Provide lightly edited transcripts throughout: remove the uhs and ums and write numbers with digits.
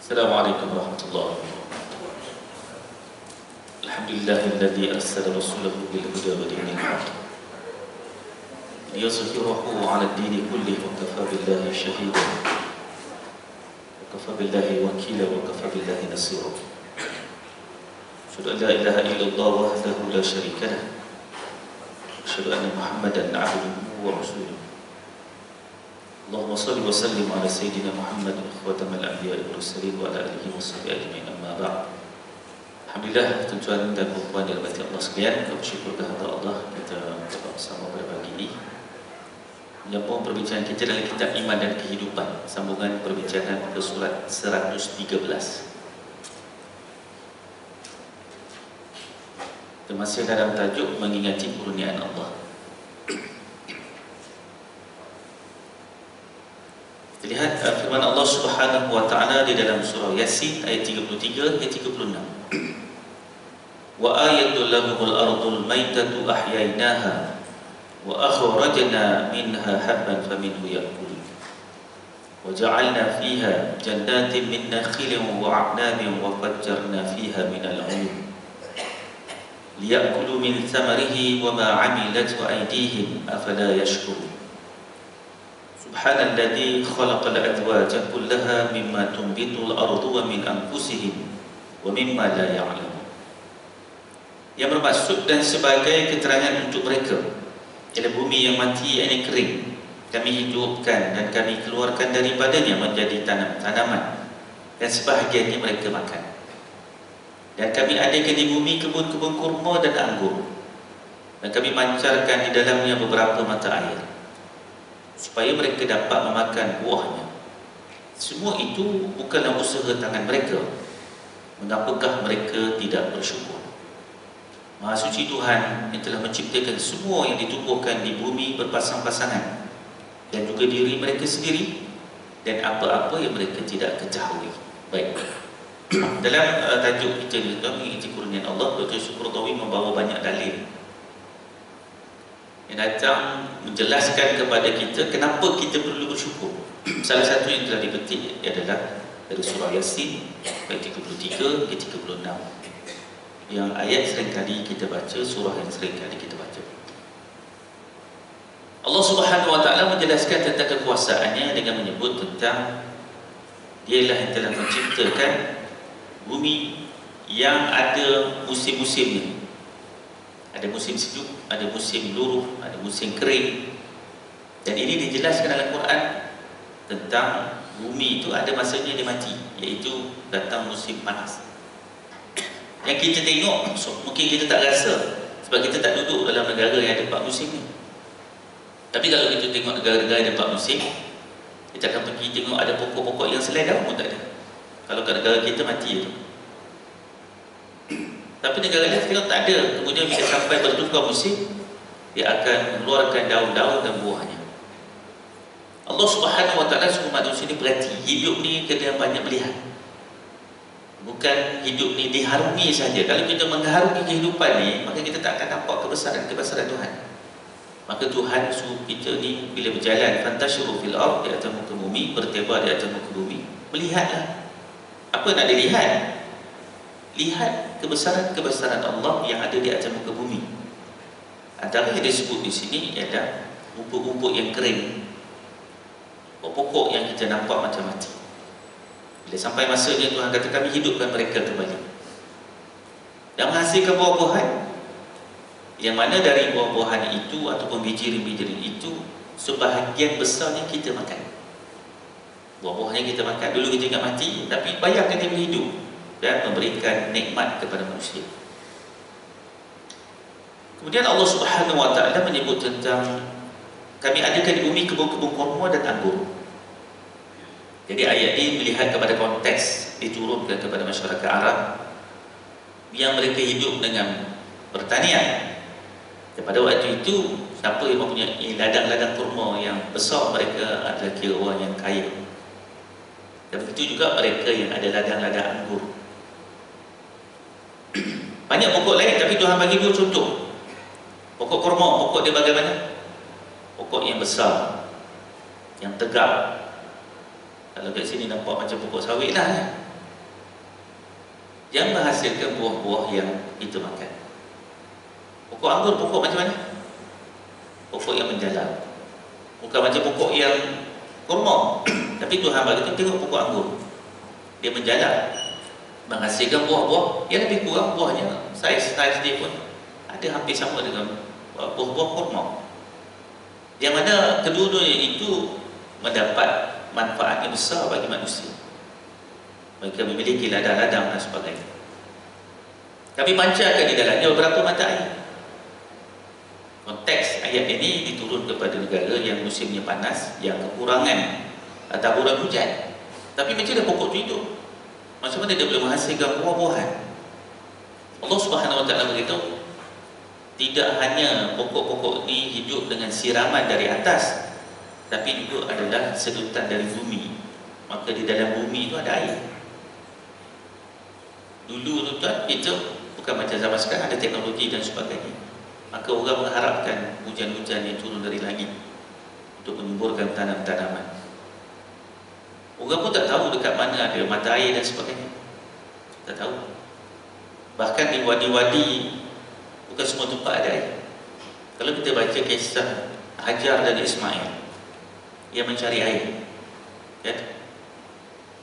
Assalamualaikum warahmatullahi wabarakatuh. Alhamdulillahilladzi arsala rasulahu bil huda wa dinil haqq liyuzhirahu 'ala ad-dini kullihi wa kafa billahi shahidan wa kafa billahi wakila wa kafa billahi nasira. Asyhadu an la ilaha illallah wahdahu la syarika lah. Asyhadu anna Muhammadan 'abduhu wa rasuluh. Allahumma salli wa sallim ala Sayyidina Muhammad khatamal anbiya'i wal mursalin wa ala alihi wa sahbihi ajma'in, amma ba'd. Alhamdulillah, tuan-tuan dan puan-puan yang dirahmati Allah sekalian, kita bersyukur kepada Allah kita dapat bersama pada pagi ini menyambung perbincangan kita dalam kitab Iman dan Kehidupan, sambungan perbincangan ke surat 113. Kita masih dalam tajuk mengingati kurniaan Allah. Kita lihat firman Allah Subhanahu wa taala di dalam surah Yasin ayat 33 hingga 36. Wa ayatul lahumul ardul maitatu ahyainaha wa akhrajna minha habban faminhu ya'kulun wa ja'alna fiha jannatin min nakhilin wa 'anabin wa fajjarna fiha minal 'uyun liya'kulu min thamarihi wa ma 'amilathu aydihim afala yashkurun. Subhanalladzi khalaqal azwaja kullaha mimma tunbitul ardu wa min anfusihim wa mimma la ya'lamun. Yang bermaksud dan sebagai keterangan untuk mereka ialah bumi yang mati yang kering kami hidupkan dan kami keluarkan daripadanya menjadi tanaman dan sebahagiannya mereka makan. Dan kami adakan di bumi kebun-kebun kurma dan anggur, dan kami pancarkan di dalamnya beberapa mata air supaya mereka dapat memakan buahnya. Semua itu bukanlah usaha tangan mereka. Mengapakah mereka tidak bersyukur? Maha suci Tuhan yang telah menciptakan semua yang ditumbuhkan di bumi berpasang-pasangan, dan juga diri mereka sendiri dan apa-apa yang mereka tidak ketahui. Baik, dalam tajuk kita ni mengingati kurniaan Allah, Dr. Syukurtawi membawa banyak dalil yang datang menjelaskan kepada kita kenapa kita perlu bersyukur. Salah satu yang telah dipetik adalah dari surah Yasin ayat 33 hingga 36, yang ayat seringkali kita baca, surah yang seringkali kita baca. Allah Subhanahu wa taala menjelaskan tentang kekuasaannya dengan menyebut tentang Dialah yang telah menciptakan bumi yang ada musim-musimnya. Ada musim sejuk, ada musim luruh, ada musim kering. Dan ini dijelaskan dalam Quran tentang bumi itu ada masanya dia mati, iaitu datang musim panas. Yang kita tengok mungkin kita tak rasa sebab kita tak duduk dalam negara yang ada 4 musim ni. Tapi kalau kita tengok negara-negara yang ada 4 musim, kita akan pergi tengok ada pokok-pokok yang selai daun pun tak ada. Kalau kat negara kita mati itu. Tapi negara lain tengok tak ada. Kemudian bila sampai bertukar musim, dia akan mengeluarkan daun-daun dan buahnya. Allah Subhanahu wa taala suruh manusia ni berhati. Hidup ni kena banyak melihat. Bukan hidup ni diharungi saja. Kalau kita mengharungi kehidupan ni, maka kita tak akan nampak kebesaran Tuhan. Maka Tuhan suruh kita ni bila berjalan, fantashiru fil ard, di atas muka bumi, bertebar di atas muka bumi. Melihatlah. Apa nak dilihat? Lihat kebesaran Allah yang ada di atas muka bumi. Antara yang disebut di sini ialah rumput-rumput yang kering, pokok-pokok yang kita nampak macam mati. Bila sampai masanya Tuhan kata kami hidupkan mereka kembali dan menghasilkan buah-buahan, yang mana dari buah-buahan itu ataupun biji-biji itu sebahagian besarnya kita makan. Buah-buahannya kita makan. Dulu kita ingat mati, tapi bayangkan dia hidup dan memberikan nikmat kepada manusia. Kemudian Allah Subhanahu wa taala menyebut tentang kami adakan di bumi kebun-kebun kurma dan anggur. Jadi ayat ini melihat kepada konteks diturunkan kepada masyarakat Arab yang mereka hidup dengan pertanian. Dan pada waktu itu, siapa yang mempunyai ladang-ladang kurma yang besar, mereka adalah kira orang yang kaya. Dan begitu juga mereka yang ada ladang-ladang anggur. Banyak pokok lain, tapi Tuhan bagi 2 contoh. Pokok kurma, pokok dia bagaimana? Pokok yang besar, yang tegak, Kalau kat sini nampak macam pokok sawit lah kan? Yang menghasilkan buah-buah yang kita makan. Pokok anggur, pokok macam mana? Pokok yang menjalar. Bukan macam pokok yang kurma. Tapi Tuhan bagi kita tengok pokok anggur, dia menjalar, menghasilkan buah-buah yang lebih kurang buahnya, saiz dia pun ada hampir sama dengan buah-buah kurma. Yang mana kedua-duanya itu mendapat manfaat yang besar bagi manusia. Mereka memiliki ladang-ladang dan sebagainya. Kami pancarkan di dalamnya beberapa mata air. Konteks ayat ini diturun kepada negara yang musimnya panas, yang kekurangan taburan hujan. Tapi macam mana pokok itu hidup? Macam mana dia boleh menghasilkan buah-buahan? Allah Subhanahu Wa Taala beritahu, tidak hanya pokok-pokok ini hidup dengan siraman dari atas, tapi juga adalah sedutan dari bumi. Maka di dalam bumi itu ada air. Dulu tuan, itu bukan macam zaman sekarang, ada teknologi dan sebagainya. Maka orang mengharapkan hujan-hujan yang turun dari langit untuk menyuburkan tanam-tanaman. Orang pun tak tahu dekat mana ada mata air dan sebagainya. Tak tahu. Bahkan di wadi-wadi, bukan semua tempat ada air. Kalau kita baca kisah Hajar dan Ismail yang mencari air, kan?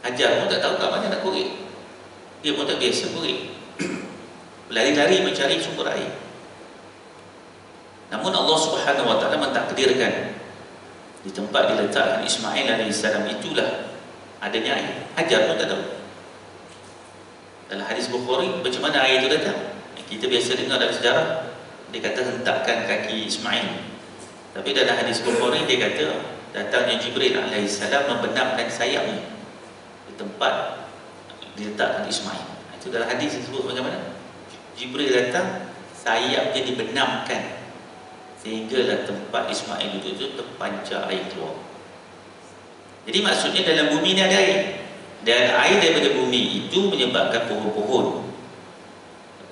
Hajar pun tak tahu kat mana nak korek. Dia pun tak biasa korek. Berlari-lari mencari sumber air. Namun Allah Subhanahu Wa Taala mentakdirkan di tempat diletakkan Ismail AS itulah adanya air. Hajar pun tak tahu. Dalam hadis Bukhari, macam mana air itu datang? Kita biasa dengar dalam sejarah, dia kata hentakkan kaki Ismail. Tapi dalam hadis Bukhari dia kata datangnya Jibril AS membenamkan sayapnya di tempat diletakkan Ismail. Itu dalam hadis disebut bagaimana? Jibril datang, sayapnya dibenamkan, sehinggalah tempat Ismail itu terpancar air keluar. Jadi maksudnya dalam bumi ni ada air, dan air daripada bumi itu menyebabkan pohon-pohon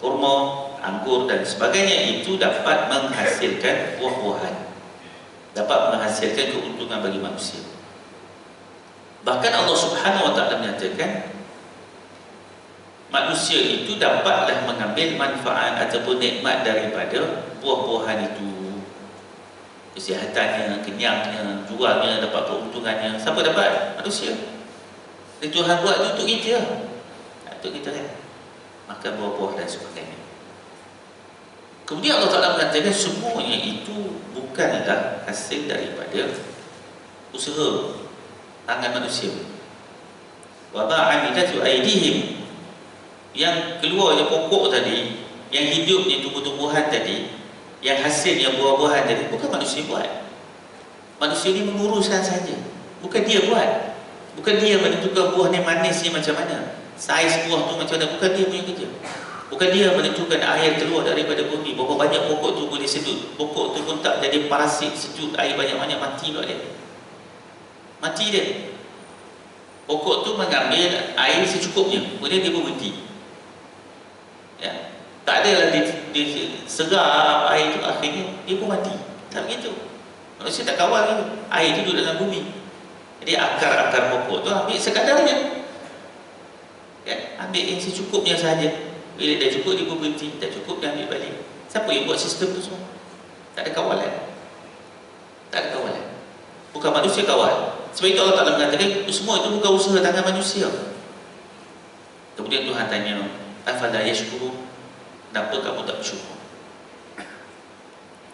kurma, anggur dan sebagainya itu dapat menghasilkan buah-buahan, dapat menghasilkan keuntungan bagi manusia. Bahkan Allah Subhanahu Wa Taala menyatakan manusia itu dapatlah mengambil manfaat ataupun nikmat daripada buah-buahan itu. Kesihatannya, kenyangnya, jualnya, dapat keuntungannya. Siapa dapat? Manusia. Dan Tuhan buat itu untuk kita, untuk kita kan, makan buah-buah dan sebagainya. Kemudian Allah Ta'ala mengatakan semuanya itu bukanlah hasil daripada usaha tangan manusia. Wa ma'amilatu aydihim, yang keluarnya pokok tadi, yang hidupnya tumbuh-tumbuhan tadi, yang hasilnya buah-buahan tadi, bukan manusia buat. Manusia ni menguruskan saja, bukan dia buat. Bukan dia menentukan buah ni manisnya macam mana, saiz buah tu macam mana, bukan dia punya kerja. Bukan dia menentukan air keluar daripada bumi, berapa banyak pokok tu boleh sedut. Pokok tu pun tak jadi parasit, sejuk air banyak-banyak, mati pula dia. Mati dia. Pokok tu mengambil air secukupnya, kemudian dia berhenti. Ya. Tak adalah dia serap air itu, akhirnya dia pun mati. Tak begitu. Manusia tak kawal itu. Air itu duduk dalam bumi. Jadi akar-akar pokok tu ambil sekadarnya. Ya, ambil yang secukupnya sahaja. Bila dah cukup dia pun berhenti, tak cukup dia ambil balik. Siapa yang buat sistem tu semua? Tak ada kawalan. Tak ada kawalan. Bukan manusia kawal. Sebab itu Allah Ta'ala mengatakan semua itu bukan usaha tangan manusia. Kemudian Tuhan tanya, afala yashkurun, kenapa kamu tak bersyukur?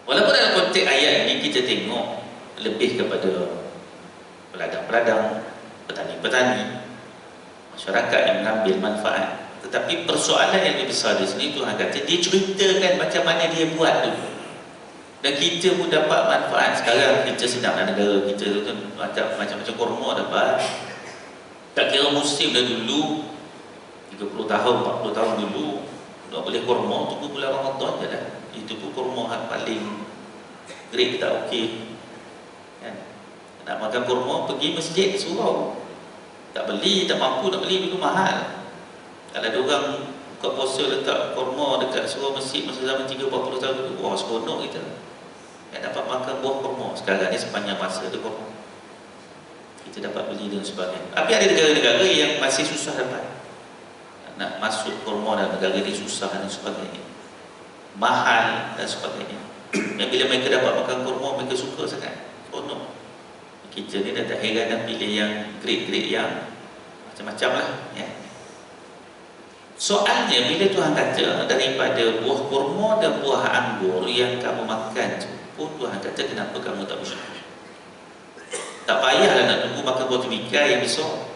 Walaupun dalam konteks ayat ini kita tengok lebih kepada peladang-peladang, petani-petani, masyarakat yang mengambil manfaat. Tetapi persoalan yang lebih besar di sini, Tuhan kata dia ceritakan macam mana dia buat tu, dan kita pun dapat manfaat. Sekarang kita sedang dalam negara kita tu macam-macam kurma dapat. Tak kira musim dah dulu, 30 tahun, 40 tahun dulu tak boleh kurma, tunggu bulan Ramadan je lah. Itu pun kurma paling grade tak okey kan? Nak makan kurma pergi masjid surau, tak beli, tak mampu nak beli, dulu mahal. Kalau ada orang buka puasa letak kurma dekat surau masjid masa zaman 30-40 tahun dulu, wah seronok kita yang dapat makan buah kurma. Sekarang ni sepanjang masa ada kurma. kita dapat beli dan sebagainya. Tapi ada negara-negara yang masih susah dapat. Nak masuk kurma dalam negara ini susah dan sebagainya, mahal dan sebagainya. Dan bila mereka dapat makan kurma, mereka suka sangat. Seronok. Kita ni dah tak heran dah pilih yang grade-grade yang macam-macam lah, ya. Soalnya bila Tuhan kata daripada buah kurma dan buah anggur yang kamu makan tu pun, Tuhan kata kenapa kamu tak bersyukur? Tak payahlah nak tunggu makan buah tembikar yang besar.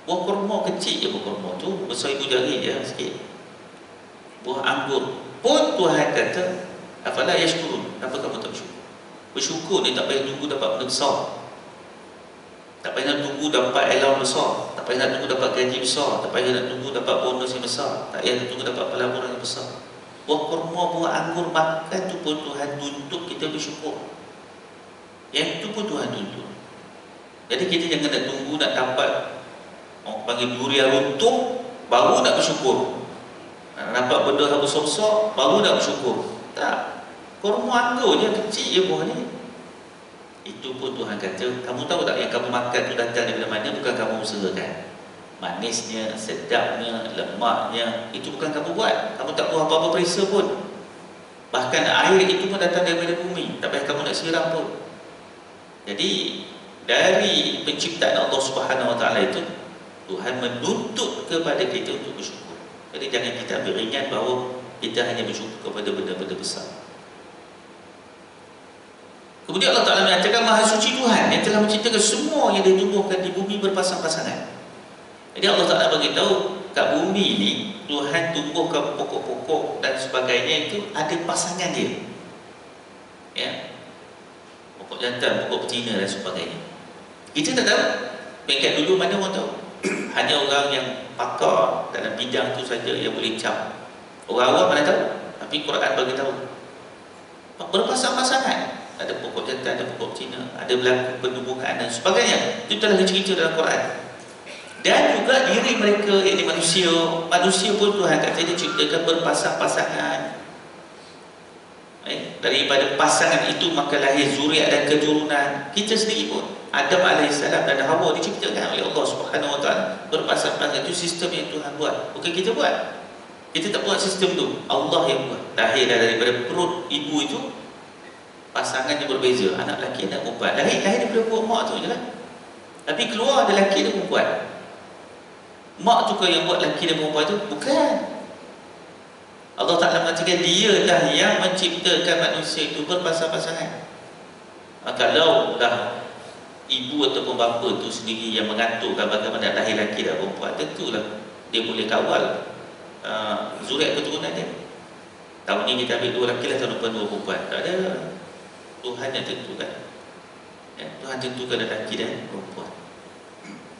Buah kurma kecil je, buah kurma tu besar ibu jari je sikit. Buah anggur pun Tuhan kata afala yashkurun, kenapa kamu tak bersyukur? Bersyukur ni tak payah tunggu dapat benda besar, tak payah nak tunggu dapat allowance besar, tak payah nak tunggu dapat gaji besar, tak payah nak tunggu dapat bonus yang besar, tak payah nak tunggu dapat pelaburan yang besar. Buah kurma, buah anggur makan tu pun Tuhan tuntut kita bersyukur. Yang tu pun Tuhan tuntut. Jadi kita jangan nak tunggu nak dapat orang panggil durian runtuh baru nak bersyukur, nak dapat benda yang besar-besar baru nak bersyukur. Tak. Kurma anggur je, kecil je buah ni. Itu pun Tuhan kata, kamu tahu tak yang kamu makan tu datang dari mana? Bukan kamu usahakan. Manisnya, sedapnya, lemaknya, itu bukan kamu buat. Kamu tak buat apa-apa perisa pun. Bahkan air itu pun datang daripada bumi, tak payah kamu nak siram pun. Jadi dari penciptaan Allah Subhanahu Wa Taala itu, Tuhan menuntut kepada kita untuk bersyukur. Jadi jangan kita ambil ringan bahawa kita hanya bersyukur kepada benda-benda besar. Kemudian Allah Ta'ala menyatakan Maha Suci Tuhan yang telah menciptakan semua yang ditumbuhkan di bumi berpasang-pasangan. Jadi Allah Ta'ala beritahu kat bumi ni Tuhan tumbuhkan pokok-pokok dan sebagainya itu ada pasangan dia, ya, pokok jantan, pokok betina dan sebagainya. Kita tak tahu. Peringkat dulu mana orang tahu? Hanya orang yang pakar dalam bidang tu saja yang boleh cap. Orang awam mana tahu? Tapi Quran beritahu berpasang-pasangan. Ada pokok jantan, ada pokok betina, ada berlaku penumbuhan dan sebagainya. Itu telah dicerita dalam Quran. Dan juga diri mereka, iaitu manusia. Manusia pun Tuhan kata dia ciptakan berpasang-pasangan. Daripada pasangan itu maka lahir zuriat dan keturunan. Kita sendiri pun Adam AS dan Hawa diciptakan oleh Allah Subhanahu Wa Taala berpasang-pasangan. Itu sistem yang Tuhan buat, bukan kita buat. Kita tak buat sistem tu, Allah yang buat. Lahir daripada perut ibu itu pasangan yang berbeza, anak lelaki dan perempuan. Lahir daripada perut mak tu je lah. Tapi keluar ada lelaki dan perempuan. Mak tu ke yang buat lelaki dan perempuan tu? Bukan. Allah Ta'ala mengatakan dialah yang menciptakan manusia itu berpasang-pasangan. Kalau dah ibu ataupun bapa tu sendiri yang mengaturkan bagaimana lahir lelaki dan perempuan, tentulah dia boleh kawal zuriat keturunan dia. Tahun ni kita ambil 2 lelaki lah, tahun depan 2 perempuan. Tak ada. Tuhan yang tentukan, ya, Tuhan tentukan lelaki dan perempuan.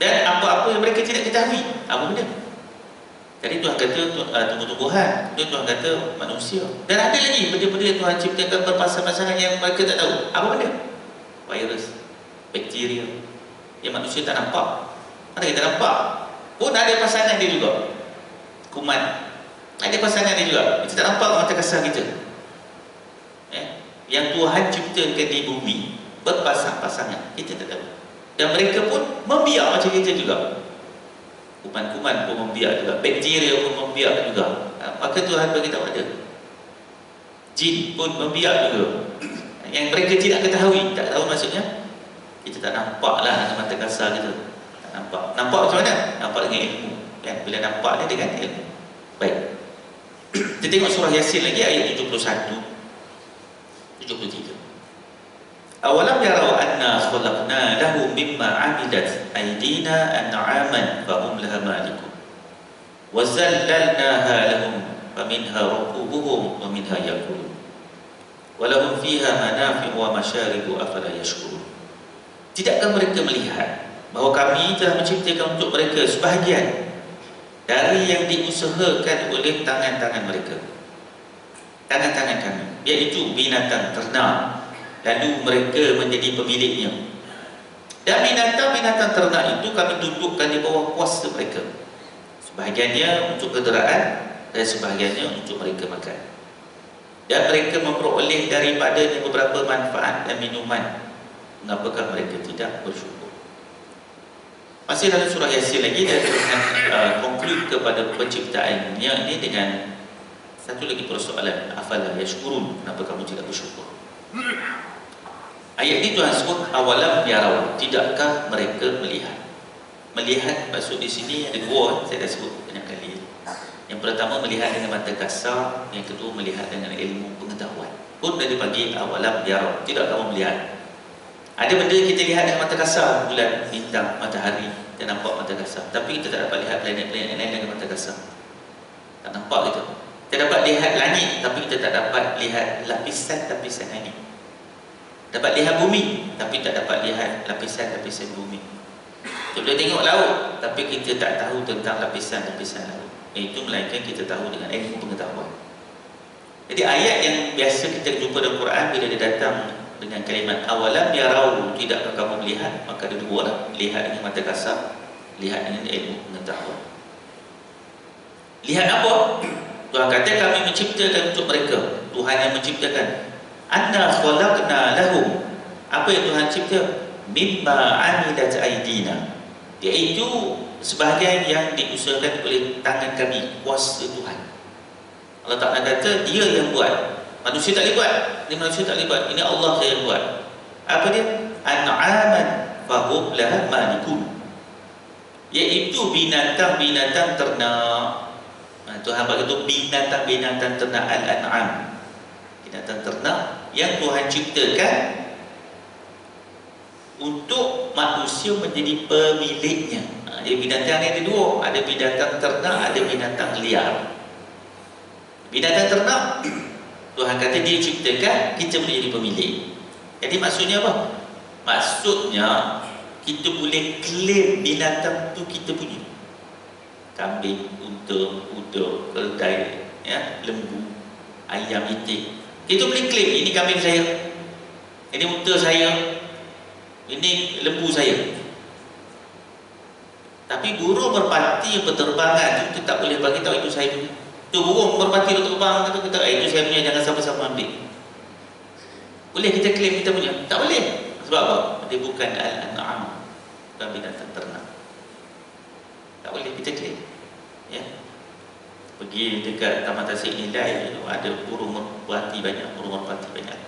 Dan apa-apa yang mereka tidak ketahui, apa benda. Jadi Tuhan kata tumbuh-tumbuhan, Tuhan kata manusia. Dan ada lagi benda-benda yang Tuhan ciptakan berpasang-pasangan yang mereka tak tahu. Apa benda? Virus, bakteria yang manusia tak nampak. Mana kita nampak pun ada pasangan dia juga. Kuman ada pasangan dia juga. Kita tak nampak mata kasar kita, ya. Yang Tuhan ciptakan di bumi berpasang-pasangan, kita tak tahu. Dan mereka pun membiak macam kita juga. Kuman-kuman pun membiak juga, bakteria pun membiak juga. Maka Tuhan beritahu ada jin pun membiak juga. Yang mereka tidak ketahui, tak tahu maksudnya. Kita tak nampak lah dengan mata kasar kita. Tak nampak. Nampak macam mana? Nampak dengan ilmu, kan? Bila nampak dia dengan ilmu. Baik. Kita tengok surah Yasin lagi ayat 71 73. Awalam yarau anna khalaqna lahum mimma 'amilat aydina an'aman fahum laha malikun wa zallalnaha lahum faminha rakubuhum wa minha yakulun wa lahum fiha manafi'u wa masyaribu afala yashkurun. Tidakkah mereka melihat bahawa kami telah menciptakan untuk mereka sebahagian dari yang diusahakan oleh tangan-tangan mereka, tangan-tangan kami, iaitu binatang ternak, lalu mereka menjadi pemiliknya. Dan binatang-binatang ternak itu kami dudukkan di bawah kuasa mereka, sebahagiannya untuk kenderaan dan sebahagiannya untuk mereka makan. Dan mereka memperoleh daripadanya beberapa manfaat dan minuman. Mengapakah mereka tidak bersyukur? Masih dalam surah Yasin lagi, dan Tuhan conclude kepada penciptaannya ini dengan satu lagi persoalan, afala yashkurun, kenapa kamu tidak bersyukur? Ayat ini Tuhan sebut awalam yarau, tidakkah mereka melihat? Melihat maksud di sini ada dua, saya dah sebut banyak kali. Yang pertama melihat dengan mata kasar, yang kedua melihat dengan ilmu pengetahuan. Pun dah dipanggil awalam yarau, tidak kamu melihat. Ada benda kita lihat dengan mata kasar, bulan, bintang, matahari, kita nampak mata kasar. Tapi kita tak dapat lihat planet-planet lain dengan mata kasar. Tak nampak gitu. Kita dapat lihat langit, tapi kita tak dapat lihat lapisan-lapisan langit. Dapat lihat bumi, tapi tak dapat lihat lapisan-lapisan bumi. Kita boleh tengok laut, tapi kita tak tahu tentang lapisan-lapisan laut. Itu melainkan kita tahu dengan ilmu pengetahuan. Jadi ayat yang biasa kita jumpa dalam Quran, bila dia datang dengan kalimat awalam yarau, tidakkah kamu melihat, maka ada dua lah. Lihat dengan mata kasar, lihat dengan ilmu pengetahuan. Lihat apa? Tuhan kata kami menciptakan untuk mereka. Tuhan yang menciptakan. Anna khalaqna lahum, apa yang Tuhan cipta? Mimma amilat aidina, iaitu sebahagian yang diusahakan oleh tangan kami, kuasa Tuhan. Allah Ta'ala kata dia yang buat, manusia tak boleh buat. Ini manusia tak boleh buat, ini Allah yang buat. Apa dia? An'aman fahum laha malikun, iaitu binatang-binatang ternak. Tuhan berkata binatang-binatang ternak, al-an'am, binatang ternak yang Tuhan ciptakan untuk manusia menjadi pemiliknya. Jadi binatang ni ada dua, ada binatang ternak, ada binatang liar. Binatang ternak Tuhan kata dia ciptakan, kita boleh jadi pemilik. Jadi maksudnya apa? Maksudnya kita boleh claim binatang tu kita punya. Kambing, unta, kuda, keledai, ya, lembu, ayam, itik. Kita boleh claim ini kambing saya, ini unta saya, ini lembu saya. Tapi burung merpati yang berterbangan itu tak boleh bagi tahu itu saya punya. Tu burung merpati yang terbang itu kita, itu saya punya, jangan sama-sama ambil. Boleh kita claim kita punya? Tak boleh. Sebab apa? Dia bukan al-an'am, bukan binatang ternak. Tak boleh kita claim. Ya. Pergi dekat Taman Tasik Nilai, ada burung merpati banyak, burung merpati banyak.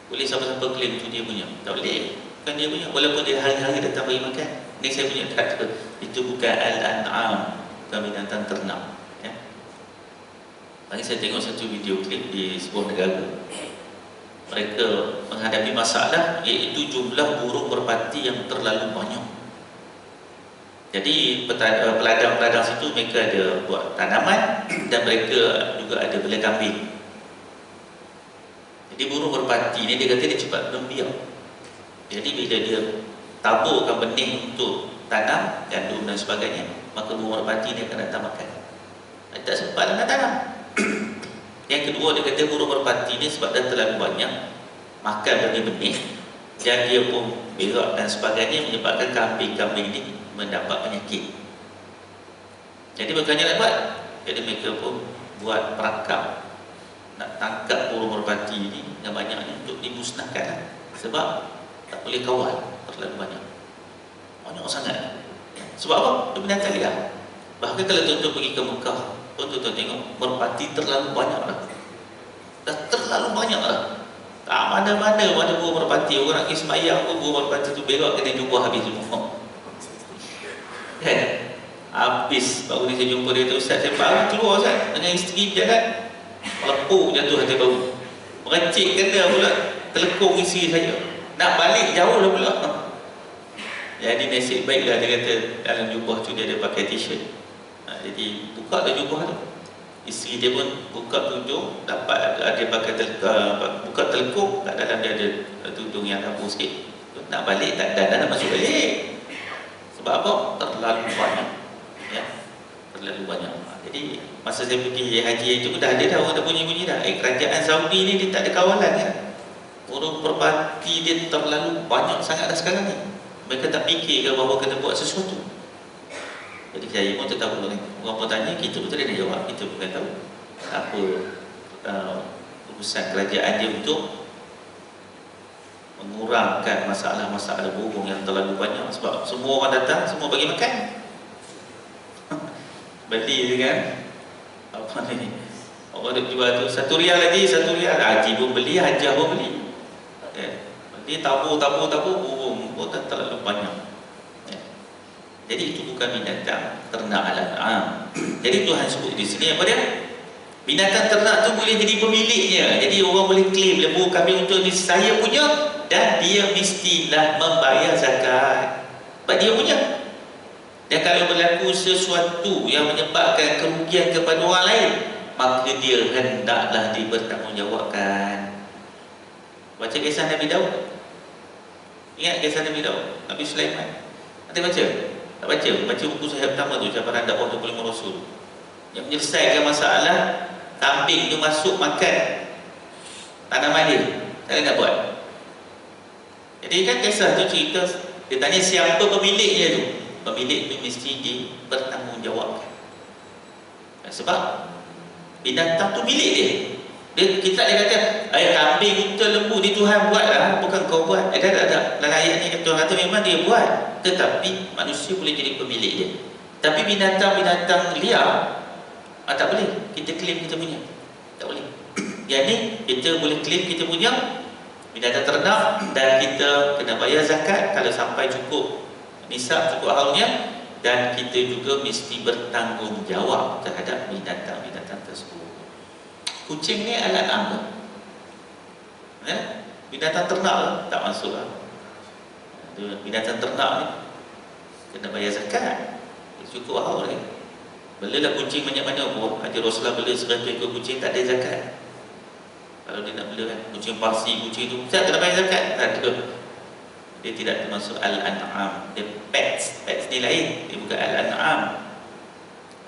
Boleh siapa-siapa claim itu dia punya? Tak boleh. Bukan dia punya, walaupun dia hari-hari datang bagi makan. Ini saya punya, kata itu bukan al-an'am, bukan binatang ternak. Ya. Tadi saya tengok satu video klip di sebuah negara. Mereka menghadapi masalah, iaitu jumlah burung merpati yang terlalu banyak. Jadi peladang-peladang situ mereka ada buat tanaman dan mereka juga ada bela kambing. Jadi burung merpati ni dia kata dia cepat membiak. Jadi bila dia taburkan benih untuk tanam, gandum dan sebagainya, maka burung merpati ni akan datang makan. Tak sempat nak tanam. Yang kedua, dia kata burung merpati ni sebab dah terlalu banyak makan benih-benih dan dia pun berak dan sebagainya, menyebabkan kambing-kambing ni mendapat penyakit. Jadi bukannya nak buat, jadi mereka pun buat perangkap nak tangkap burung merpati ni yang banyaknya untuk dimusnahkan. Sebab tak boleh kawal, terlalu banyak sangat. Sebab apa? Dia binatang liar. Bahkan kalau tuan-tuan pergi ke Mekah, tuan-tuan tengok merpati terlalu banyak dah. Dah terlalu banyak dah. Tak mana-mana ada burung merpati. Orang nak pergi sembahyang pun burung merpati tu berak kena jumpa habis semua. Kan? Habis baru ni saya jumpa dia tu, Ustaz, saya baru keluar Ustaz dengan isteri berjalan, lepuk jatuh hati baru, meracik kena pula, telekung isteri saya, nak balik jauh lah pula. Jadi nasib baiklah, dia kata dalam jubah tu dia ada pakai t-shirt. Jadi buka dah jubah tu, isteri dia pun buka tudung, dapat dia pakai buka telekung, kat dalam dia ada tudung yang rapuh sikit. Nak balik tak ada, nak masuk balik. Sebab apa? Terlalu banyak. Ya, terlalu banyak. Jadi masa saya pergi haji itu dah ada dah, orang dah bunyi-bunyi dah. Kerajaan Saudi ni dia tak ada kawalan kan. Burung merpati dia terlalu banyak sangat dah sekarang ni. Mereka tak fikir ke bahawa kena buat sesuatu. Jadi saya pun tak tahu ni. Orang pun tanya, kita pun tak ada jawab. Kita bukan tahu apa urusan kerajaan dia untuk mengurangkan masalah-masalah burung yang terlalu banyak, sebab semua orang datang, semua bagi makan. Beli je kan, apa ni, orang duk jual tu RM1 lagi, RM1, haji pun beli, hajah pun beli. Beli tabur burung pun tak terlalu banyak. Jadi itu bukan binatang ternak alam. Jadi Tuhan sebut di sini apa dia? Binatang ternak tu boleh jadi pemiliknya. Jadi orang boleh claim lembu kambing untuk ni saya punya, dan dia mestilah membayar zakat. Sebab dia punya. Dan kalau berlaku sesuatu yang menyebabkan kerugian kepada orang lain, maka dia hendaklah dibertanggungjawabkan. Baca kisah Nabi Daud. Ingat kisah Nabi Daud, Nabi Sulaiman. Nanti baca. Tak baca? Baca buku Sahih pertama tu, Cabaran Dakwah 25 Rasul. Yang menyelesaikan masalah kambing tu masuk makan tanaman dia. Tak ada nak buat. Jadi kan kisah tu cerita, dia tanya siapa pemiliknya tu. Pemilik tu mesti dipertanggungjawabkan. Sebab binatang tu milik dia. Kita dia kata, kambing, unta, lembu ni Tuhan buat lah, bukan kau buat. Ada. Dalam ayat ni Tuhan kata memang dia buat, tetapi manusia boleh jadi pemilik dia. Tapi binatang-binatang liar, tak boleh kita claim kita punya. Tak boleh. Yang ni kita boleh claim kita punya binatang ternak, dan kita kena bayar zakat kalau sampai cukup nisab, cukup haulnya, dan kita juga mesti bertanggungjawab terhadap binatang-binatang tersebut. Kucing ni alat apa? Binatang ternak tak masuk lah. Binatang ternak ni kena bayar zakat, cukup haul ni. Belalah kucing banyak-banyak pun, Haji Rasulullah bela 100 ekor kucing, tak ada zakat. Kalau dia nak bela kan, kucing Parsi, kucing tu, saya kena bayar zakat? Tak ada. Dia tidak termasuk al-an'am. Dia pets. Pets ni lain, dia bukan al-an'am.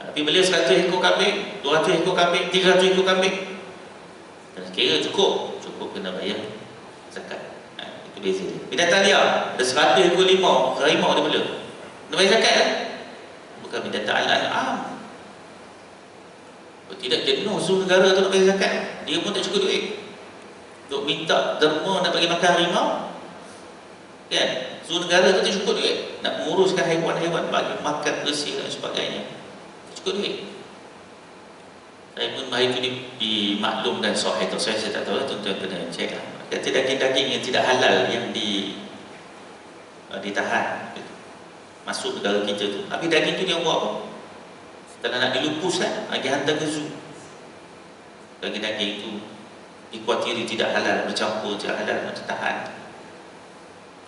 Tapi bela 100 ekor kambing, 200 ekor kambing, 300 ekor kambing, dan kira cukup kena bayar zakat. Itu beza dia. Binatang liar, ada 100 ekor harimau dia bela, kena bayar zakat kan? Bukan binatang al-an'am. Tidak jenuh zoo negara tu nak bayar zakat, dia pun tak cukup duit untuk minta derma nak bagi makan harimau kan. Zoo negara tu tak cukup duit nak menguruskan haiwan-haiwan, bagi makan bersih dan sebagainya, tak cukup duit. Saya pun hari itu dimaklumkan sahih atau saya tak tahu lah, tuan-tuan kena cek lah. Kata daging-daging yang tidak halal yang ditahan masuk negara kita tu. Tapi daging tu dia buat apa? Kalau nak dilupus kan, lagi hantar ke zoo. Daging-daging itu dikuatiri tidak halal, bercampur tidak halal, nak ditahan.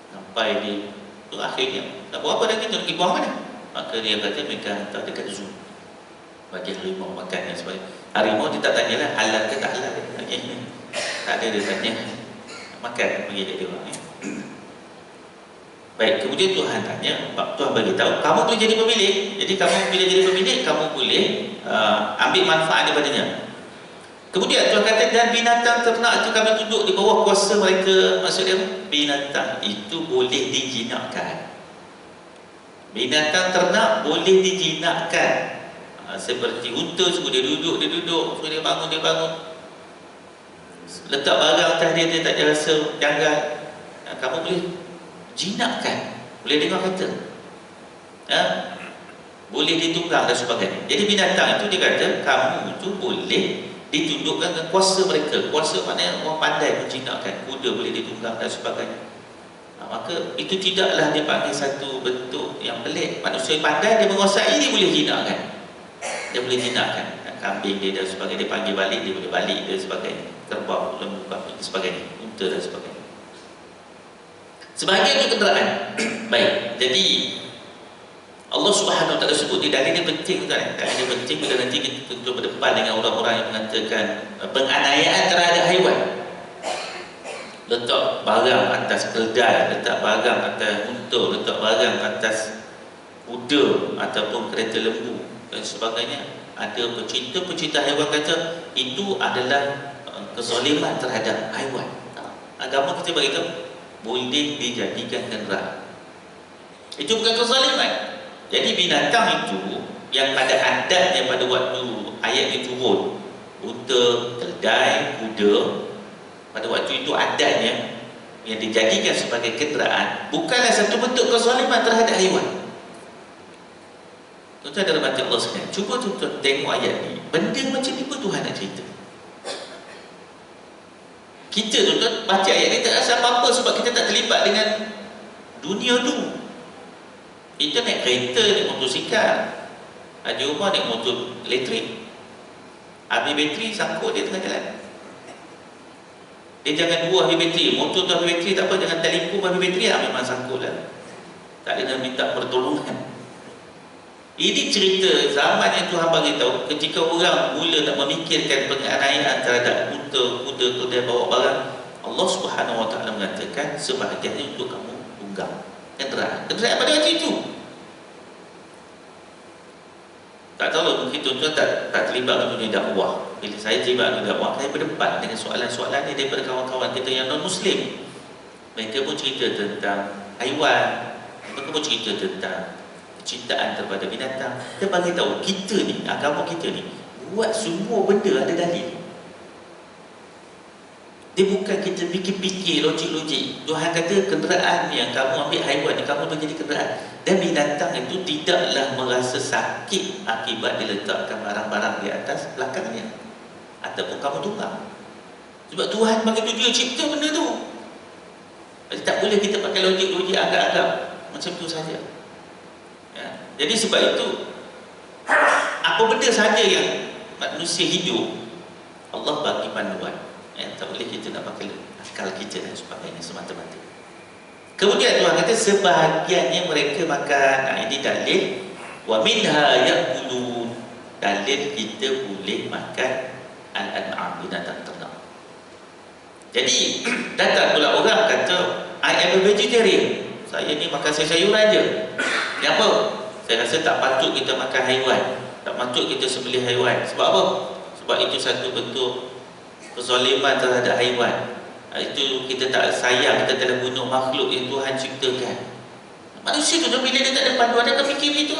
Sampai di tu akhirnya nak buat apa daging tu, nak pergi buang mana? Maka dia kata mereka hantar dekat zoo, bagi harimau makan dan sebagainya. Harimau dia tak tanyalah halal ke tak halal. Okay. Tak ada dia tanya, makan bagi dia orang. Baik, kemudian Tuhan tanya, Tuhan bagi tahu kamu boleh jadi pemilik. Jadi kamu bila jadi pemilik, kamu boleh ambil manfaat daripadanya. Kemudian Tuhan kata, dan binatang ternak itu kami duduk di bawah kuasa mereka. Maksudnya binatang itu boleh dijinakkan. Binatang ternak boleh dijinakkan. Seperti unta, suruh dia duduk, suruh dia bangun. Letak barang atas dia tak ada rasa janggal. Kamu boleh jinakkan, boleh dengar kata, boleh ditunggang dan sebagainya. Jadi binatang itu dia kata kamu itu boleh ditundukkan dengan kuasa mereka. Kuasa maknanya orang pandai menjinakkan. Kuda boleh ditunggang dan sebagainya. Maka itu tidaklah dipanggil satu bentuk yang pelik. Manusia pandai, dia menguasai, dia boleh jinakkan. Dia boleh jinakkan kambing dia dan sebagainya. Dia panggil balik, dia boleh balik dan sebagainya. Kerbau, lembu, kambing dan sebagainya, unta dan sebagainya. Sebahagian itu kenderaan. Baik, jadi Allah Subhanahu Wa Taala sebut di dalil ini penting kan? Dalil ini penting bila nanti kita tentu berdepan dengan orang-orang yang mengatakan penganiayaan terhadap haiwan. Letak barang atas keldai, letak barang atas unta, letak barang atas kuda ataupun kereta lembu dan sebagainya. Ada pecinta haiwan kata itu adalah kezaliman terhadap haiwan. Agama kita beritahu boleh dijadikan kenderaan. Itu bukan kezaliman. Jadi binatang itu yang pada adatnya pada waktu ayat ini turun, unta, keldai, kuda, pada waktu itu adatnya yang dijadikan sebagai kenderaan bukanlah satu bentuk kezaliman terhadap haiwan. Tuan-tuan dalam hati Allah sekalian, cuba tuan-tuan tengok ayat ni. Benda macam ni pun Tuhan nak cerita. Kita tuan-tuan baca ayat ni tak rasa apa-apa sebab kita tak terlibat dengan dunia tu. Kita naik kereta, naik motosikal, Haji Umar naik motor elektrik, habis bateri sangkut dia tengah jalan. Dia jangan buah habis bateri, motor tu habis bateri tak apa, jangan telefon habis bateri, memang sangkut lah. Tak ada nak minta pertolongan. Ini cerita zaman yang Tuhan bagi tahu ketika orang mula tak memikirkan penganiayaan terhadap kuda dia bawa barang. Allah Subhanahu Wa Taala mengatakan sebahagiannya untuk kamu tunggang kenderaan pada waktu itu. Tak tahu mungkin tuan-tuan tak terlibat dengan dunia dakwah. Bila saya terlibat dengan dakwah, saya berdebat dengan soalan-soalan ni daripada kawan-kawan kita yang non-Muslim. Mereka pun cerita tentang haiwan, mereka pun cerita tentang kecintaan kepada binatang. Dia bagi tahu kita ni, agama kita ni buat semua benda ada dalil. Dia bukan kita fikir-fikir logik-logik. Tuhan kata kenderaan yang kamu ambil haiwan ni, kamu tu jadi kenderaan. Dan binatang itu tidaklah merasa sakit akibat diletakkan barang-barang di atas belakangnya ataupun kamu tunggang. Sebab Tuhan bagi tu dia cipta benda tu. Jadi tak boleh kita pakai logik-logik agak-agak macam tu saja. Ya. Jadi sebab itu apa benda saja yang manusia hidup, Allah bagi panduan. Ya, tak boleh kita nak pakai akal kita dan sebagainya semata-mata. Kemudian Tuhan kata sebahagiannya mereka makan. Ini dalil. Wa minha ya'kulun. Dalil kita boleh makan al-an'am, binatang ternak. Jadi datang pula orang kata I am a vegetarian. Saya ni makan sayur-sayuran je. Kenapa? Saya rasa tak patut kita makan haiwan, tak patut kita sembelih haiwan. Sebab apa? Sebab itu satu bentuk kezaliman terhadap haiwan. Itu kita tak sayang, kita telah bunuh makhluk yang Tuhan ciptakan. Manusia tu bila dia tak ada panduan, dia akan fikir begitu.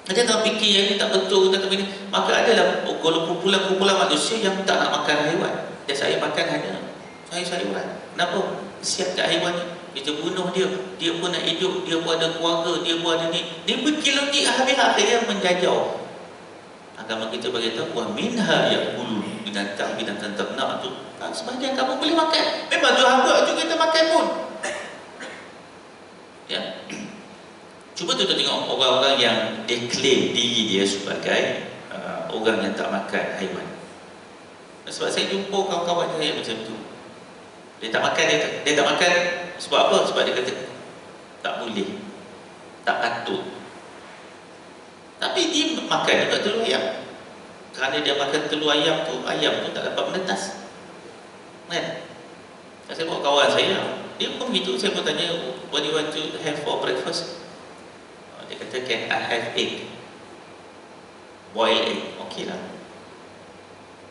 Dia tak fikir yang ini tak betul, tak begini. Maka adalah kumpulan-kumpulan manusia yang tak nak makan haiwan. Dan saya makan hanya sayur-sayuran. Kenapa? Kesian kat haiwan ni. Kita bunuh dia, dia pun nak hidup, dia pun ada keluarga, dia pun ada ni. Dia berkilauan habis akhirnya menjajau. Agama kita beritahu wa minha yaqulun, binatang ternak tu sebahagian kamu boleh makan. Memang Tuhan buat tu kita makan pun. Ya. Cuba tu tengok orang-orang yang diklaim diri dia sebagai orang yang tak makan haiwan. Sebab saya jumpa kawan-kawan saya macam tu. Dia tak makan, dia tak makan sebab apa? Sebab dia kata tak boleh, tak patut. Tapi dia makan juga telur ayam. Kerana dia makan telur ayam tu tak dapat menetas. Kan? Saya bawa kawan saya, dia pun begitu. Saya pun tanya, what do you want to have for breakfast? Dia kata, can I have egg? Boiled egg. Okey lah.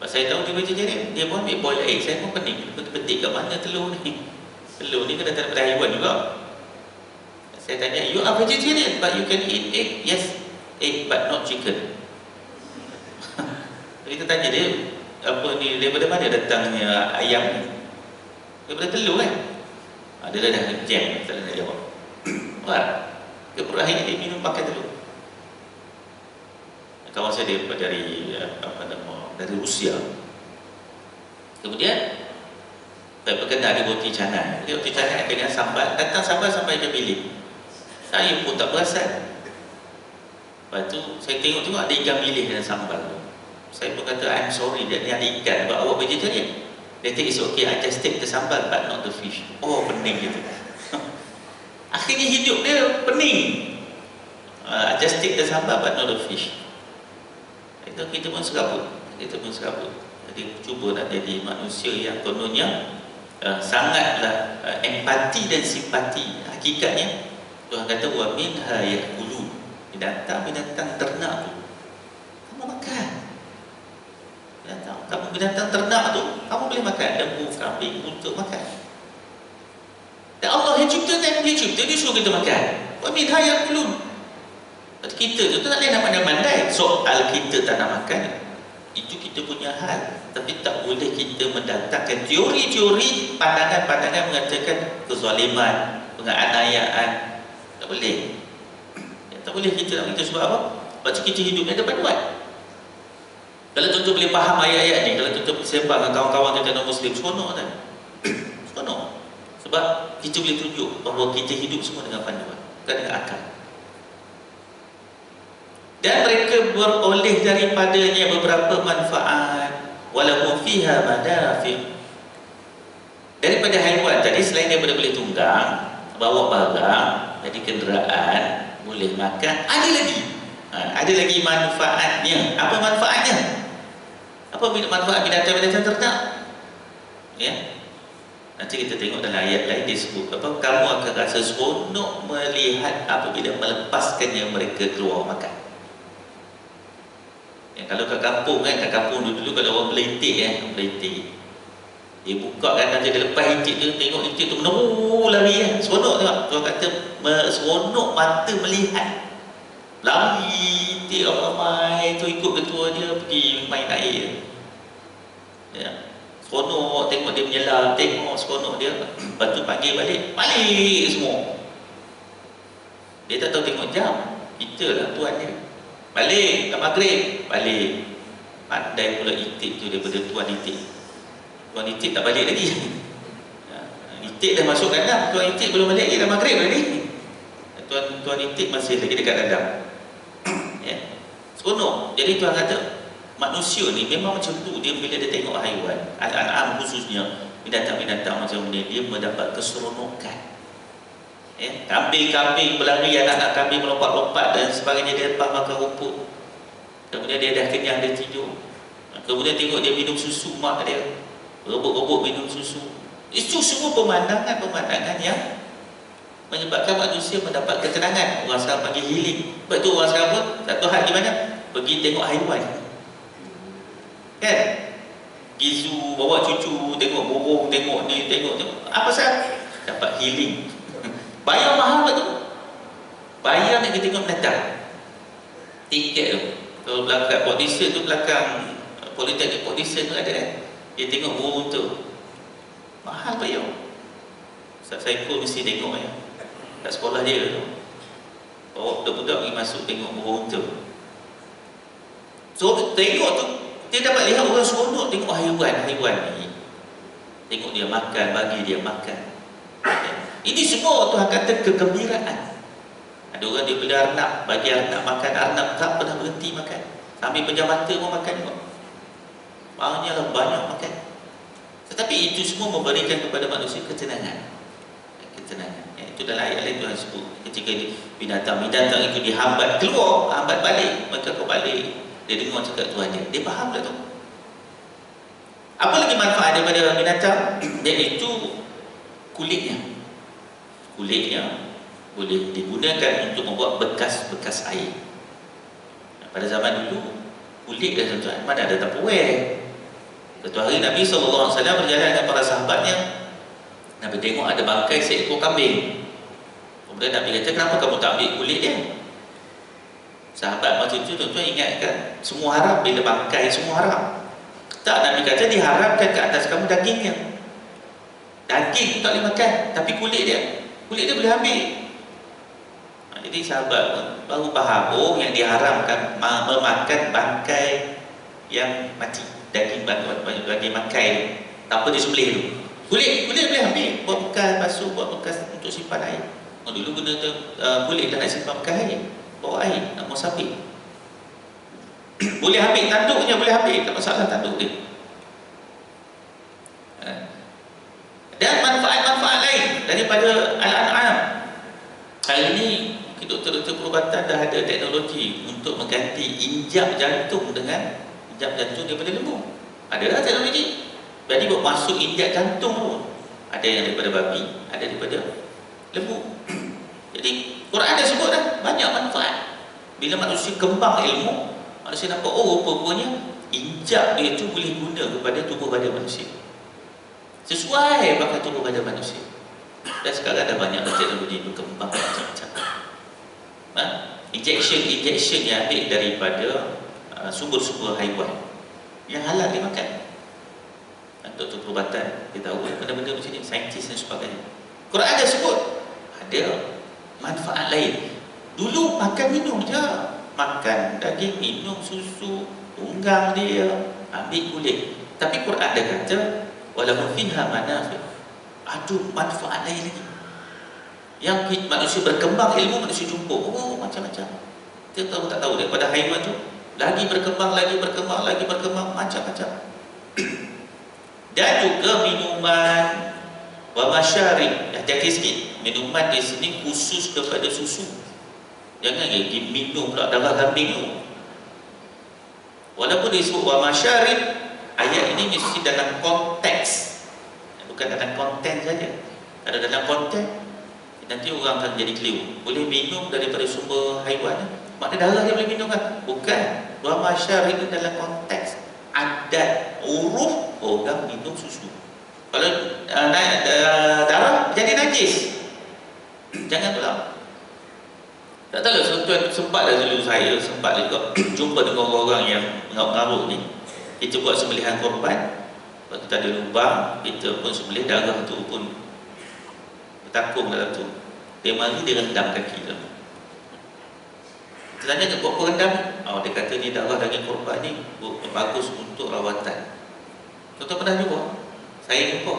Sebab saya tahu dia vegetarian, dia pun ambil boiled egg. Saya pun pening, petik kat mana telur ni? Telur ni kena daripada haiwan juga. Saya tanya, you are vegetarian but you can eat egg? Yes, egg but not chicken. Kita tanya dia, apa ni, daripada mana datangnya ayam ni? Daripada telur kan? Dia dah jam, tak nak jawab. Right. Keperahnya dia minum pakai telur. Kawan saya dia dari dari Rusia. Kemudian saya berkenal di roti canai. Roti canai dengan sambal, datang sambal sampai ke bilik. Saya pun tak perasan. Lepas tu saya tengok ada ikan bilis dengan sambal tu. Saya pun kata, I'm sorry, dia ada ikan, but awak vegetarian. Dia kata, it's okay, I just take the sambal but not the fish. Oh, pening gitu. Akhirnya hidup dia pening. I just take the sambal but not the fish. Itu kita pun serabut. Jadi cuba nak jadi manusia yang kononnya sangatlah empati dan simpati. Hakikatnya Tuhan kata wa minha yaqulun. Binatang ternak tu kamu makan. Binatang ternak tu kamu boleh makan. Lembu, kambing untuk makan. Dan Allah yang ciptakan, dia cipta, dia suruh kita makan. Wa minha yaqulun. Kita tu tak boleh nak pandai-pandai soal kita tak nak makan. Itu kita punya hal. Tapi tak boleh kita mendatangkan teori-teori, pandangan-pandangan mengatakan kezaliman, penganiayaan. Tak boleh. Tak boleh kita nak kita sebab apa? Sebab kita hidup ada panduan. Kalau tuan-tuan boleh faham ayat-ayat ni, kalau tuan-tuan bersembang dengan kawan-kawan kita non-Muslim, seronok kan? Seronok. Sebab kita boleh tunjuk bahawa kita hidup semua dengan panduan, bukan dengan akal. Dan mereka beroleh daripadanya beberapa manfaat, walaupun fiha manafi'. Daripada haiwan tadi, selain daripada boleh tunggang, bawa barang, jadi kenderaan, boleh makan, ada lagi manfaatnya. Apa manfaatnya? Apa manfaat binatang-binatang ternak? Ya. Nanti kita tengok dalam ayat lain dia sebut apa? Kamu akan rasa seronok melihat apabila melepaskannya mereka keluar makan. Ya, kalau kat kampung kan, kat kampung dulu kalau orang melitik melitik. Dia buka kan, nanti dia lepas itik tu, tengok itik tu meneru lari kan. Seronok tengok. Tuan kata seronok mata melihat. Lari itik ramai tu ikut ketua dia pergi main air. Ya. Seronok tengok dia menyelam, tengok seronok dia. Lepas tu panggil balik semua. Dia tak tahu tengok jam. Kita lah tuan dia. Balik, kat maghrib, balik. Pandai pula itik tu daripada tuan itik. Tuan itik tak balik lagi. Itik dah masuk kandang, tuan itik belum balik lagi, dah maghrib lagi. Tuan itik masih lagi dekat kandang. Ya. Seronok. Jadi tuan kata manusia ni memang macam tu. Dia bila dia tengok haiwan, anak-anak khususnya binatang-binatang macam ni, dia mendapat keseronokan. Ya. Kambing-kambing berlari, anak-anak kambing melompat-lompat dan sebagainya, dia lepas makan rumput. Kemudian dia dah kenyang, dia tidur. Kemudian tengok dia minum susu mak dia, rebut-rebut minum susu. Itu semua pemandangan yang menyebabkan manusia mendapat ketenangan. Orang sekarang panggil healing. Sebab tu orang sekarang pun satu hal di mana pergi tengok haiwan kan, pergi zoo, bawa cucu tengok burung, tengok ni, tengok apa sah, dapat healing. Bayar mahal tu, bayar nak kita tengok binatang. Tiket tu, kalau belakang Port-Dickson tu, belakang Politeknik Port-Dickson tu ada kan, dia tengok burung tu mahal bayar. Saya pun mesti tengok ya, kat sekolah dia tu, bawa budak-budak pergi masuk tengok burung tu. So tengok tu, dia dapat lihat orang seronok tengok haiwan ni. Tengok dia makan, bagi dia makan. Ini semua Tuhan kata kegembiraan. Ada orang dia beli arnab, bagi arnab makan, arnab tak pernah berhenti makan. Sambil pejam mata pun makan juga. Banyak makan. Tetapi itu semua memberikan kepada manusia ketenangan. Itu dalam ayat lain Tuhan sebut. Ketika binatang-binatang itu dihambat keluar, hambat balik, mereka kembali. Dia dengar cakap Tuhan dia faham lah tu. Apa lagi manfaat daripada binatang? Iaitu kulitnya boleh digunakan untuk membuat bekas-bekas air. Pada zaman dulu kulit dah tuan-tuan, mana ada Tupperware. Satu hari Nabi SAW berjalan dengan para sahabatnya. Nabi tengok ada bangkai seekor kambing. Kemudian Nabi kata, kenapa kamu tak ambil kulit dia? Sahabat waktu itu tuan-tuan ingatkan, semua haram bila bangkai, semua haram. Tak, Nabi kata diharamkan ke atas kamu dagingnya. Daging tu tak boleh makan, tapi kulit dia boleh ambil. Jadi sahabat baru faham, oh yang diharamkan memakan bangkai yang mati, daging bangkai tanpa disembelih tu. Kulit boleh ambil, buat bekas basuh, buat bekas untuk simpan air. Dulu guna kulit dah nak simpan bekas air, bawa air, nak musafir. Boleh ambil tanduknya, boleh ambil, tak masalah tanduk dia. Dan manfaat-manfaat lain daripada al-an'am. Hari ini doktor-doktor perubatan dah ada teknologi untuk mengganti injap jantung dengan injap jantung daripada lembu. Ada dah teknologi. Jadi buat masuk injap jantung pun. Ada yang daripada babi, ada daripada lembu. Jadi Quran ada sebut dah banyak manfaat. Bila manusia kembang ilmu, manusia nampak oh rupanya injap dia tu boleh guna kepada tubuh badan manusia. Sesuai pakai tubuh badan manusia. Dan sekarang ada banyak teknologi berkembang macam-macam. Injection yang ambil daripada sumber-sumber haiwan. yang halal dia makan. Doktor perubatan dia tahu benda-benda macam ni, saintis dan sebagainya. Quran ada sebut ada manfaat lain. Dulu makan minum je, makan daging, minum susu, tunggang dia, ambil kulit. Tapi Quran ada kata walahum fiha manafi', ada manfaat lain lagi. Yang manusia berkembang, ilmu manusia jumpa, oh macam-macam. Kita tahu tak tahu daripada haiwan tu lagi berkembang, lagi berkembang, lagi berkembang, macam-macam. Dan juga minuman wa masyarib. Hati-hati sikit, minuman di sini khusus kepada susu. Jangan diminum pula darah kambing tu. Walaupun disebut wa masyarib, ayat ini mesti dalam konteks, bukan dalam konten saja. Kalau dalam konten, nanti orang akan jadi keliru. Boleh minum daripada sumber haiwan, maknanya darah dia boleh minum kan? Bukan. Wa masyarib itu dalam konteks adat uruf orang minum susu. Kalau darah jadi najis, jangan pula. Tak tahu lah, tuan sempat dah dulu saya sempat juga jumpa dengan orang-orang yang mengarut ni. Kita buat sembelihan korban, kita ada lubang, kita pun sembelih, darah tu pun bertakung dalam tu. Dia mari, dia rendam kaki dalam. Kita tanya, buat apa rendam? Oh, dia kata ni darah daging korban ni bagus untuk rawatan. Tuan-tuan pernah jumpa? Saya jumpa.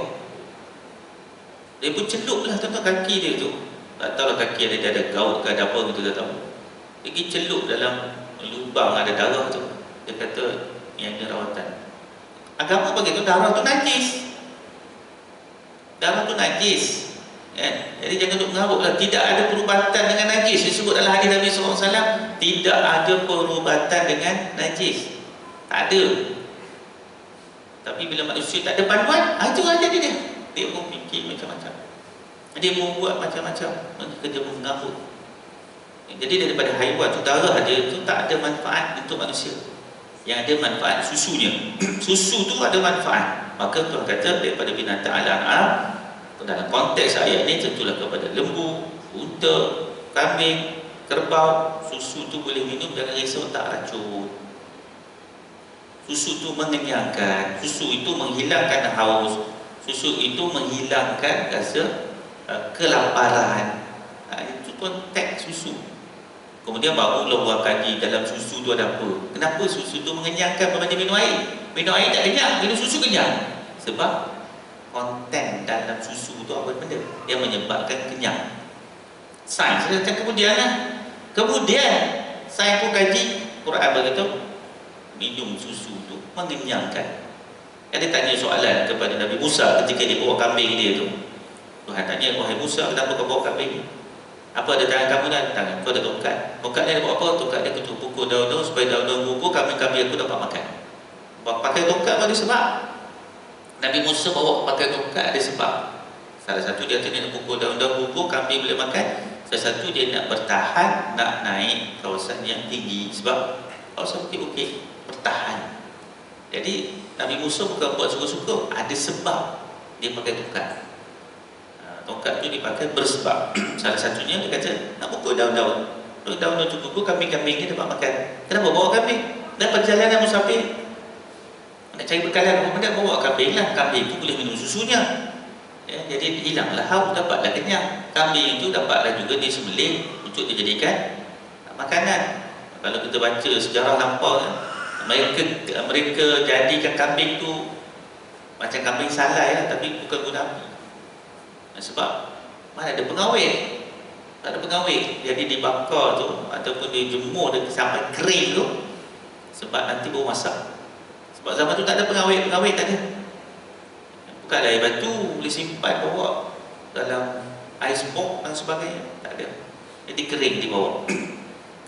Dia pun celup lah tuan-tuan kaki dia tu. Tak tahu lah kaki ada gaut ke ada apa gitu, tak tahu. Dia pergi celup dalam lubang ada darah tu. Dia kata yang ada rawatan. Agama bagi tu darah tu najis. Darah tu najis. Jadi jangan duk mengarut lah. Tidak ada perubatan dengan najis. Disebut dalam hadis Nabi SAW, tidak ada perubatan dengan najis. Tak ada. Tapi bila manusia tak ada panduan, itu aja dia. Dia pun fikir macam-macam. Dia pun buat macam-macam. Kerja pun mengarut. Jadi daripada haiwan tu, darah dia tu tak ada manfaat untuk manusia. Yang ada manfaat susunya. Susu tu ada manfaat. Maka Tuhan kata daripada binatang al-an'am, dalam konteks ayat ini tentulah kepada lembu, unta, kambing, kerbau, susu tu boleh minum, jangan risau tak racun. Susu tu mengenyangkan, susu itu menghilangkan haus, susu itu menghilangkan rasa kelaparan. Itu konteks susu. Kemudian barulah orang kaji dalam susu tu ada apa. Kenapa susu tu mengenyangkan berbanding minum air? Minum air tak kenyang, minum susu kenyang. Sebab konten dalam susu tu apa benda yang menyebabkan kenyang. Sains datang kemudian lah. Kemudian sains pun kaji, Quran berkata minum susu tu mengenyangkan. Dia tanya soalan kepada Nabi Musa ketika dia bawa kambing dia tu. Tuhan tanya, wahai Musa, kenapa kau bawa kambing? Apa ada tangan kamu dan tangan kau ada tongkat. Tongkat dia buat apa? Tongkat dia untuk pukul daun-daun supaya daun-daun gugur, kambing-kambing aku dapat makan. Pakai tongkat ada sebab. Nabi Musa bawa pakai tongkat ada sebab. Salah satu dia nak pukul daun-daun gugur, kambing boleh makan. Salah satu dia nak bertahan, nak naik kawasan yang tinggi. Sebab kawasan bukit-bukit bertahan. Jadi Nabi Musa bukan buat suka-suka, ada sebab dia pakai tongkat. Tongkat tu dipakai bersebab. Salah satunya dia kata nak pukul daun-daun. Daun-daun tu gugur, kambing-kambing dia dapat makan. Kenapa bawa kambing? Dan perjalanan musafir nak cari bekalan apa benda, bawa kambing lah. Kambing tu boleh minum susunya. Ya, jadi hilanglah haus, dapatlah kenyang. Kambing itu dapatlah juga disembelih untuk dijadikan makanan. Kalau kita baca sejarah lampau, mereka jadikan kambing tu macam kambing salai lah, tapi bukan guna api. Sebab mana ada pengawet, tak ada pengawet, jadi dibakar tu ataupun dijemur sampai kering tu, sebab nanti baru masak. Sebab zaman tu tak ada pengawet tak ada. Bukan air batu boleh simpan bawa dalam ice box dan sebagainya, tak ada. Jadi kering dibawa.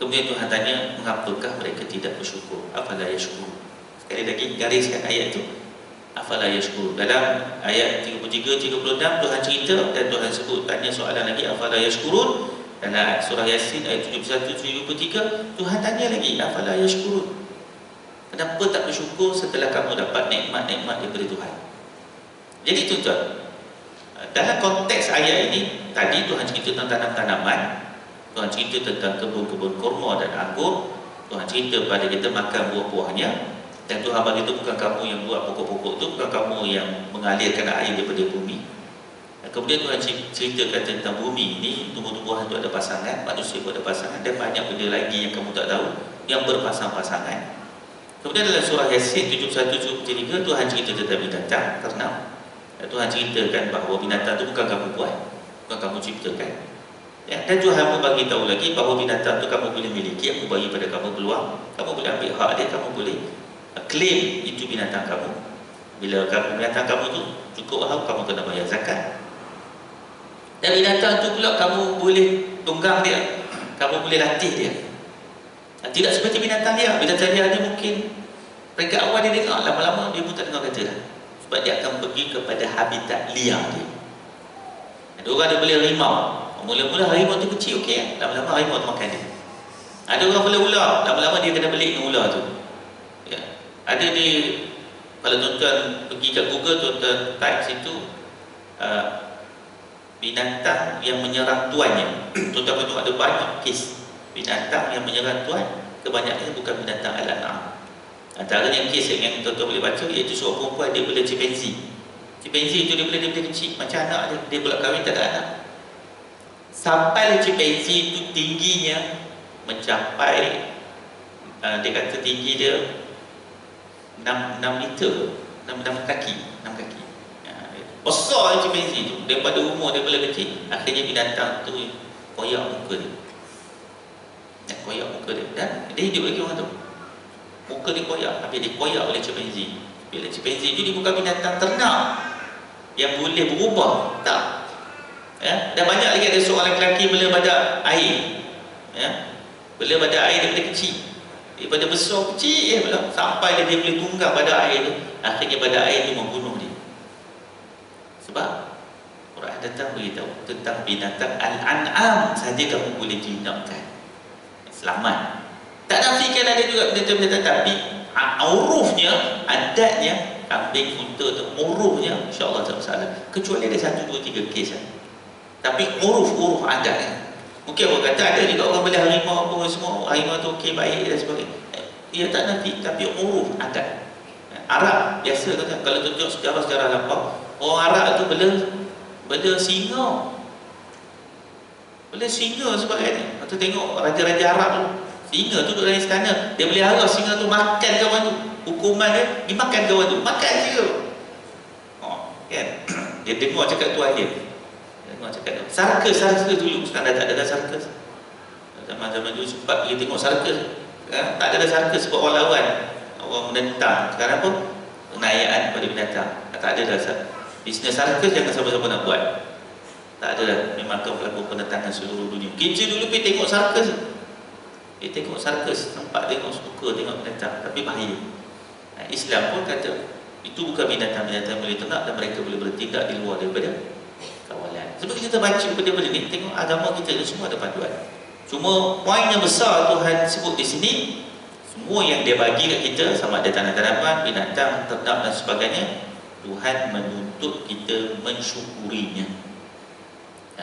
Kemudian Tuhan tanya, mengapakah mereka tidak bersyukur? Afala yashkurun. Sekali lagi gariskan ayat itu. Afala yashkurun. Dalam ayat 33-36 Tuhan cerita dan Tuhan sebut, tanya soalan lagi, afala yashkurun. Dalam surah Yasin ayat 71-73 Tuhan tanya lagi, afala yashkurun. Kenapa tak bersyukur setelah kamu dapat nikmat-nikmat daripada Tuhan? Jadi tuan-tuan, dalam konteks ayat ini, tadi Tuhan cerita tentang tanam-tanaman, Tuhan cerita tentang kebun-kebun kurma dan anggur, Tuhan cerita pada kita makan buah-buahnya. Dan Tuhan bagi itu bukan kamu yang buat pokok-pokok tu, bukan kamu yang mengalirkan air daripada bumi. Dan kemudian Tuhan ceritakan tentang bumi ini, tumbuh-tumbuhan itu ada pasangan, manusia itu ada pasangan, dan banyak benda lagi yang kamu tak tahu yang berpasang-pasangan. Kemudian dalam surah Yasin 71-73 Tuhan cerita tentang binatang, ternak. Dan Tuhan ceritakan bahawa binatang itu bukan kamu buat, bukan kamu ciptakan. Ya, dan Tuhan pun bagi tahu lagi bahawa binatang itu kamu boleh miliki, aku bagi pada kamu peluang, kamu boleh ambil hak dia, kamu boleh claim itu binatang kamu. Bila binatang kamu tu cukup haul, kamu kena bayar zakat. Dan binatang tu pula kamu boleh tunggang dia, kamu boleh latih dia. Tidak seperti binatang liar. Binatang liar dia mungkin peringkat awal dia dengar, lama-lama dia pun tak dengar kata dah. Sebab dia akan pergi kepada habitat liar dia. Ada orang dia beli harimau. Mula-mula harimau tu kecil, okey, lama-lama harimau tu makan dia. Ada orang beli ular, lama-lama dia kena beli dengan ular tu. Ya. Ada di, kalau tuan-tuan pergi kat Google, tuan-tuan type situ binatang yang menyerang tuannya. Tuan-tuan tengok ada banyak kes binatang yang menyerang tuan, kebanyakannya bukan binatang al-an'am. Antaranya kes yang tuan-tuan boleh baca, iaitu seorang perempuan dia bela chimpanzee. Chimpanzee itu dia bela kecil macam anak dia, dia pula kahwin tak ada anak. Sampai chimpanzee itu tingginya mencapai dia kata tinggi dia 6 meter, 6 kaki. Besar chimpanzee itu, daripada umur dia bela kecil, akhirnya binatang tu koyak muka dia. Koyak muka dia, dan dia hidup lagi orang tu. Muka dia koyak, habis dia koyak oleh chimpanzee. Bila chimpanzee itu dia bukan binatang ternak yang boleh berubah, tak. Ya, dan banyak lagi ada seorang lelaki bela badak air. Ya, bela badak air daripada kecil, daripada besar kecil pula, sampai dia boleh tunggang badak air tu. Akhirnya badak air tu membunuh dia. Sebab Quran datang beritahu tentang binatang al-an'am saja kamu boleh jinakkan, selamat. Tak nafikan ada juga binatang-binatang, tapi urufnya, adatnya, kambing, unta tu, urufnya insya-Allah tak masalah. Kecuali ada 1, 2, 3 kes lah. Tapi uruf adatnya. Mungkin orang kata ada juga orang beli harimau apa semua, harimau tu okey, baik dan sebagainya. Ia tak nafi, tapi uruf adat. Arab biasa kata, kalau tunjuk sejarah-sejarah lampau, orang Arab tu bela singa. Bela singa sebagainya. Atau tengok raja-raja Arab tu, singa tu duduk dalam istana, dia boleh harap singa tu makan kawan tu. Hukuman dia, dimakan kawan tu, makan je. Kan? Dia dengar cakap tuan dia. Dengar cakap tu. Sarkas dulu, sekarang dah tak ada sarkas. Zaman-zaman dulu sempat pergi tengok sarkas. Tak ada sarkas sebab orang lawan, orang menentang. Sekarang apa? Penayaan pada binatang. Tak ada dah. Bisnes sarkas jangan siapa-siapa nak buat. Tak ada dah. Memang kau pelaku penentangan seluruh dunia. Kerja dulu pergi tengok sarkas. Dia tengok sarkas, nampak tengok suka tengok binatang, tapi bahaya. Islam pun kata itu bukan binatang-binatang boleh ternak dan mereka boleh bertindak di luar daripada kawalan. Sebab kita baca benda-benda ni, tengok agama kita ni semua ada panduan. Cuma poin yang besar Tuhan sebut di sini, semua yang dia bagi kat kita, sama ada tanah-tanaman, binatang, ternak dan sebagainya, Tuhan menuntut kita mensyukurinya.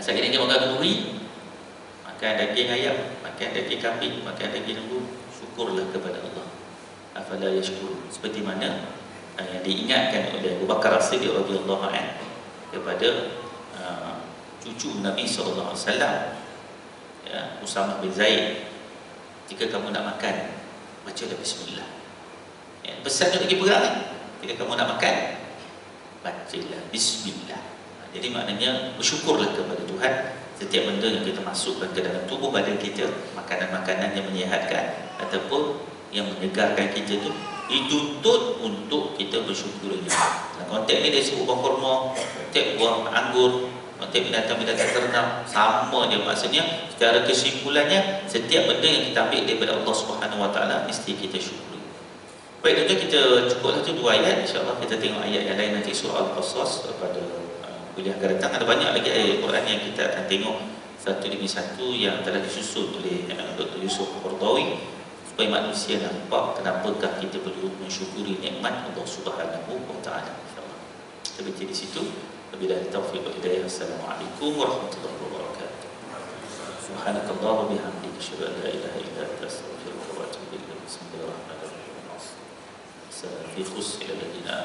Saya kira dia makan duri, makan daging ayam, makan daging kambing, makan daging lembu, syukurlah kepada Allah. Afala yashkurun. Seperti mana yang diingatkan oleh Abu Bakar As-Siddiq radhiyallahu anhu kepada cucu Nabi sallallahu alaihi wasallam, ya, Usamah bin Zaid, jika kamu nak makan, bacalah bismillah. Ya, pesan untuk pergi perang, jika kamu nak makan, bacalah bismillah. Jadi maknanya bersyukurlah kepada Tuhan setiap benda yang kita masukkan ke dalam tubuh badan kita, makanan-makanan yang menyihatkan ataupun yang menyegarkan kita tu, dituntut untuk kita bersyukurnya. Dalam konteks ni dia sebut buah kurma, konteks buah anggur, konteks binatang-binatang ternak, sama je maksudnya. Secara kesimpulannya, setiap benda yang kita ambil daripada Allah Subhanahu Wa Taala mesti kita syukuri. Baik, tentu kita cukuplah tu 2 ayat. InsyaAllah kita tengok ayat yang lain nanti, surah Al-Qasas pada kuliah akan datang. Ada banyak lagi ayat Quran yang kita akan tengok satu demi satu yang telah disusun oleh Dr. Yusuf Qardawi, supaya manusia nampak kenapakah kita perlu mensyukuri nikmat Allah Subhanahu Wa Taala. InsyaAllah kita berhenti di situ. Wabillahi taufiq wal hidayah. Assalamualaikum warahmatullahi wabarakatuh. Subhanakallah wa bihamdika, asyhadu an la ilaha illa anta, astaghfiruka wa atubu ilaik. Bismillahirrahmanirrahim. fi khus'il ladina